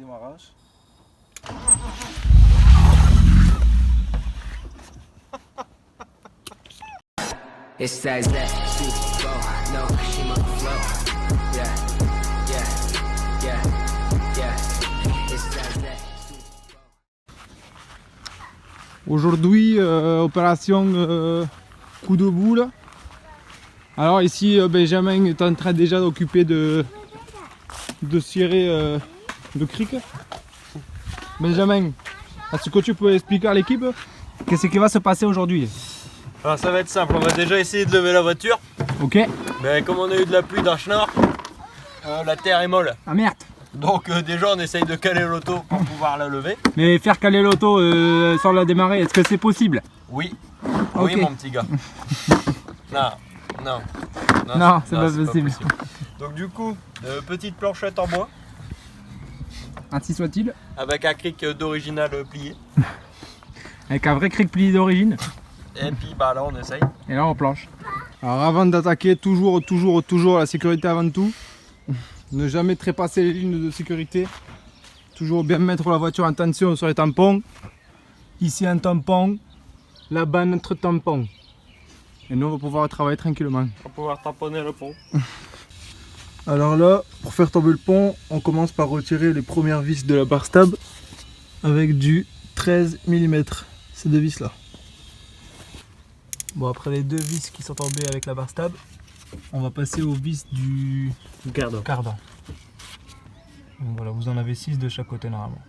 démarrage. It says that Super Bowl, no Shima flow. Yeah, yeah, yeah, yeah. It says that. Aujourd'hui, opération coup de boule. Alors ici, Benjamin est en train déjà d'occuper de cirer le cric. Benjamin, est-ce que tu peux expliquer à l'équipe qu'est-ce qui va se passer aujourd'hui? Alors ça va être simple, on va déjà essayer de lever la voiture. Ok. Mais comme on a eu de la pluie d'un chenard, la terre est molle. Ah merde. Donc déjà on essaye de caler l'auto pour pouvoir la lever. Mais faire caler l'auto sans la démarrer, est-ce que c'est possible? Oui. Ok. Oui mon petit gars. Non, C'est pas possible. Donc du coup, petite planchette en bois Ainsi soit-il. avec un cric d'original plié. Avec un vrai cric plié d'origine. Et puis bah là on essaye. Et là on planche. Alors avant d'attaquer, toujours la sécurité avant tout. Ne jamais trépasser les lignes de sécurité. Toujours bien mettre la voiture en tension sur les tampons. Ici un tampon, là-bas un autre tampon. Et nous on va pouvoir travailler tranquillement. On va pouvoir tamponner le pont. Alors là, pour faire tomber le pont, on commence par retirer les premières vis de la barre stab avec du 13 mm. Ces deux vis là. Bon, après les deux vis qui sont tombées avec la barre stab, on va passer aux vis du cardan. Donc voilà, vous en avez 6 de chaque côté normalement.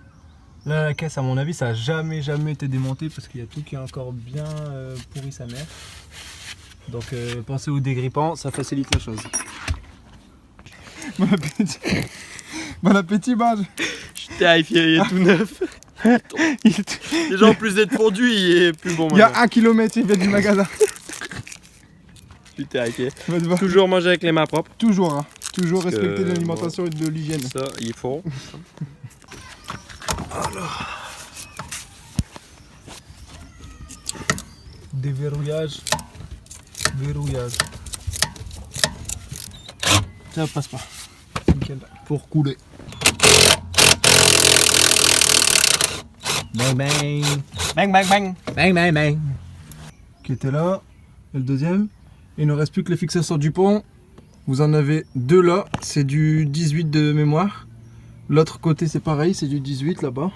Là la caisse à mon avis ça n'a jamais été démonté parce qu'il y a tout qui est encore bien pourri sa mère. Donc pensez au dégrippant, ça facilite la chose. Bon appétit. Bon appétit Bage. Je suis terrifié, il est tout neuf. Déjà en plus d'être fondu, il est plus bon Il y a maintenant. 1 km, il vient du magasin. Je suis terrifié. Toujours manger avec les mains propres. Toujours, hein. Toujours respecter l'alimentation et de l'hygiène. Ça, il faut. Déverrouillage. Verrouillage. Ça passe pas. Nickel. Pour couler. Bang bang. Bang bang bang. Bang bang bang. Qui était là. Et le deuxième. Il ne reste plus que les fixations du pont. Vous en avez deux là. C'est du 18 de mémoire. L'autre côté c'est pareil. C'est du 18 là-bas.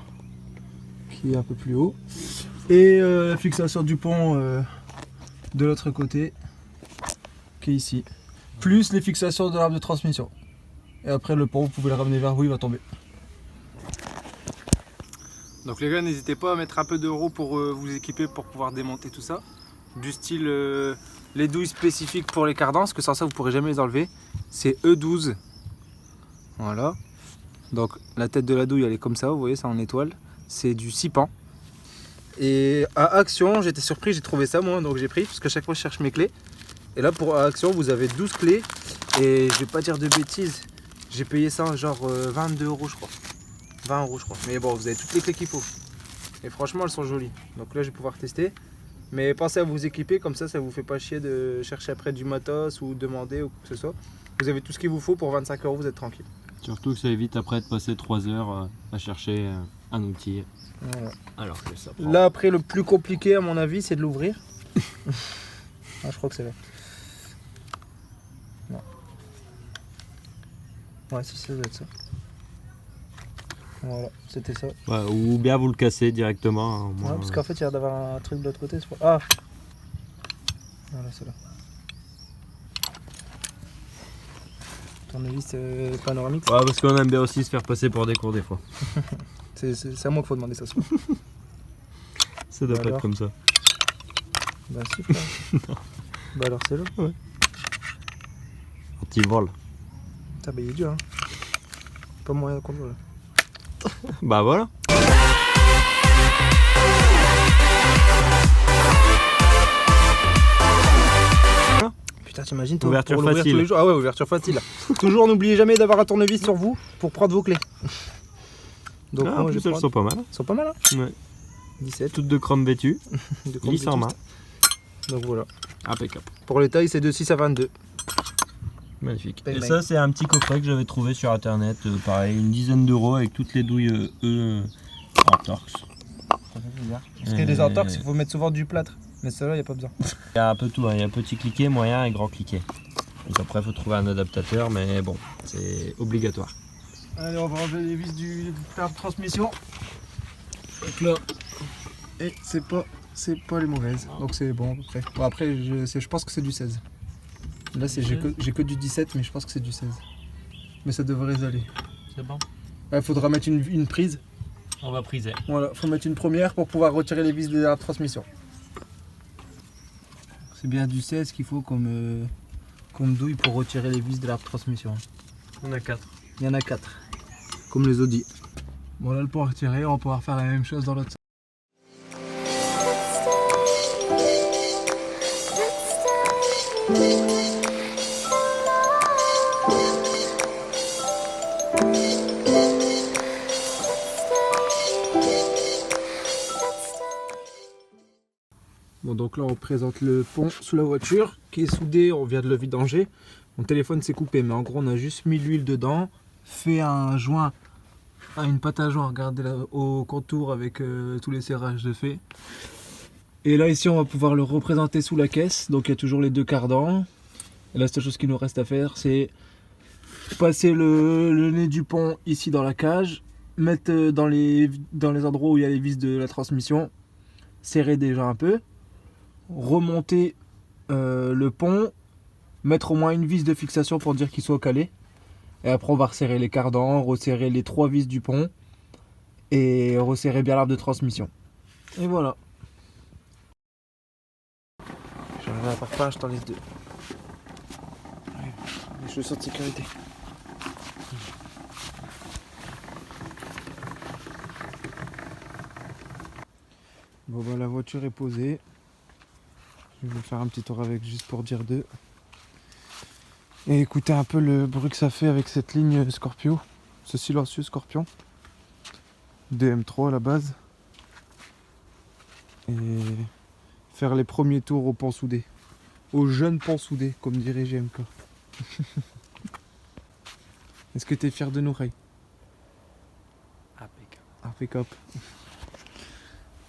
Qui est un peu plus haut. Et la fixation du pont de l'autre côté. Qui est ici. Plus les fixations de l'arbre de transmission. Et après le pont, vous pouvez le ramener vers vous, il va tomber. Donc les gars, n'hésitez pas à mettre un peu d'euros pour vous équiper pour pouvoir démonter tout ça. Du style les douilles spécifiques pour les cardans, parce que sans ça vous pourrez jamais les enlever. C'est E12. Voilà. Donc la tête de la douille elle est comme ça, vous voyez ça en étoile. C'est du 6 pans. Et à Action, j'étais surpris, j'ai trouvé ça moi, donc j'ai pris, parce qu'à chaque fois je cherche mes clés. Et là pour Action, vous avez 12 clés. Et je vais pas dire de bêtises, j'ai payé ça genre 22 euros je crois. 20 euros je crois. Mais bon, vous avez toutes les clés qu'il faut. Et franchement, elles sont jolies. Donc là, je vais pouvoir tester. Mais pensez à vous équiper, comme ça vous fait pas chier de chercher après du matos ou demander ou quoi que ce soit. Vous avez tout ce qu'il vous faut pour 25 euros, vous êtes tranquille. Surtout que ça évite après de passer 3 heures à chercher un outil. Voilà. Alors que ça prend... Là, après, le plus compliqué à mon avis, c'est de l'ouvrir. Ah, je crois que c'est là. Non. Ouais, si, ça doit être ça. Voilà, c'était ça. Ouais, ou bien vous le cassez directement. Hein, Ouais, parce qu'en fait, il y a d'avoir un truc de l'autre côté. C'est pas... Ah voilà, c'est là. Tournevis panoramique. Ouais, parce qu'on aime bien aussi se faire passer pour des cours des fois. C'est à moi qu'il faut demander ça. Ça doit pas Alors être comme ça. Bah, super. Bah, alors, c'est là. Ouais. Anti-vol. Putain, bah, il est dur, hein. Pas moyen de contrôler. Bah voilà. Putain, t'imagines, Ouverture pour l'ouvrir facile. tous les jours. Ah ouais, ouverture facile. Toujours n'oubliez jamais d'avoir un tournevis sur vous pour prendre vos clés. Donc Ah, en moi, plus, je vais elles prendre... sont pas mal. Ils sont pas mal, hein. Ouais. 17. Toutes de chrome vêtues. De Lisse en main. Donc voilà. Impeccable. Pour les tailles, c'est de 6 à 22. Magnifique. Bang, Et bang. ça, c'est un petit coffret que j'avais trouvé sur internet, pareil, une dizaine d'euros avec toutes les douilles en torx. Parce que les entorx, il faut mettre souvent du plâtre. Mais celle-là, il n'y a pas besoin. Il y a un peu tout, hein. Il y a petit cliquet, moyen et grand cliquet. Donc après, il faut trouver un adaptateur, mais bon, c'est obligatoire. Allez, on va enlever les vis du arbre transmission. Donc là, et c'est pas les mauvaises. Donc c'est bon à peu près. Bon, après, je pense que c'est du 16. Là, j'ai que du 17, mais je pense que c'est du 16. Mais ça devrait aller. C'est bon. Il faudra mettre une prise. On va priser. Voilà, faut mettre une première pour pouvoir retirer les vis de la transmission. C'est bien du 16 qu'il faut comme douille pour retirer les vis de l'arbre transmission. On a 4. Il y en a 4, comme les Audi. Bon là le pour retirer, on va pouvoir faire la même chose dans l'autre sens. Bon donc là on présente le pont sous la voiture qui est soudé, on vient de le vidanger. Mon téléphone s'est coupé mais en gros on a juste mis l'huile dedans, fait un joint, une pâte à joint, regardez là, au contour avec tous les serrages de fait. Et là ici on va pouvoir le représenter sous la caisse, donc il y a toujours les deux cardans. Et la seule chose qu'il nous reste à faire c'est passer le nez du pont ici dans la cage, mettre dans les endroits où il y a les vis de la transmission, serrer déjà un peu, remonter le pont, mettre au moins une vis de fixation pour dire qu'il soit calé. Et après on va resserrer les cardans, resserrer les 3 vis du pont et resserrer bien l'arbre de transmission. Et voilà. J'en ai un par je t'en laisse 2. Les chaussures de sécurité. Bon bah la voiture est posée. Je vais faire un petit tour avec juste pour dire 2. Et écoutez un peu le bruit que ça fait avec cette ligne Scorpio, ce silencieux Scorpion DM3 à la base. Et faire les premiers tours au pont soudé, au jeune pont soudé comme dirait GMK. Est-ce que tu es fier de nous, Ray? Impeccable.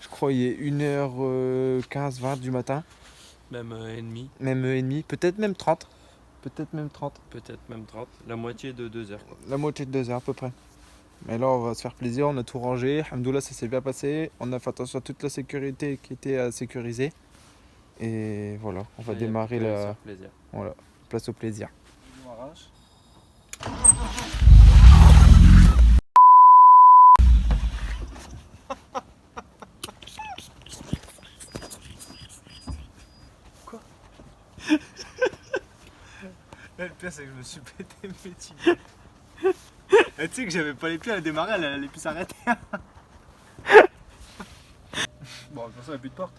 Je crois qu'il est 1h15, 20 du matin. Même ennemi, Même et demi, peut-être même 30. Peut-être même 30. peut-être même 30. La moitié de 2 heures. La moitié de 2 heures à peu près. Mais là on va se faire plaisir, on a tout rangé. Alhamdoulilah, ça s'est bien passé. On a fait attention à toute la sécurité qui était à sécuriser. Et voilà, on va démarrer la plaisir. place au plaisir. Le pire c'est que je me suis pété mes petits. Tu sais que j'avais pas les pieds à démarrer, elle allait plus s'arrêter. Bon, de toute façon il n'y a plus de porte.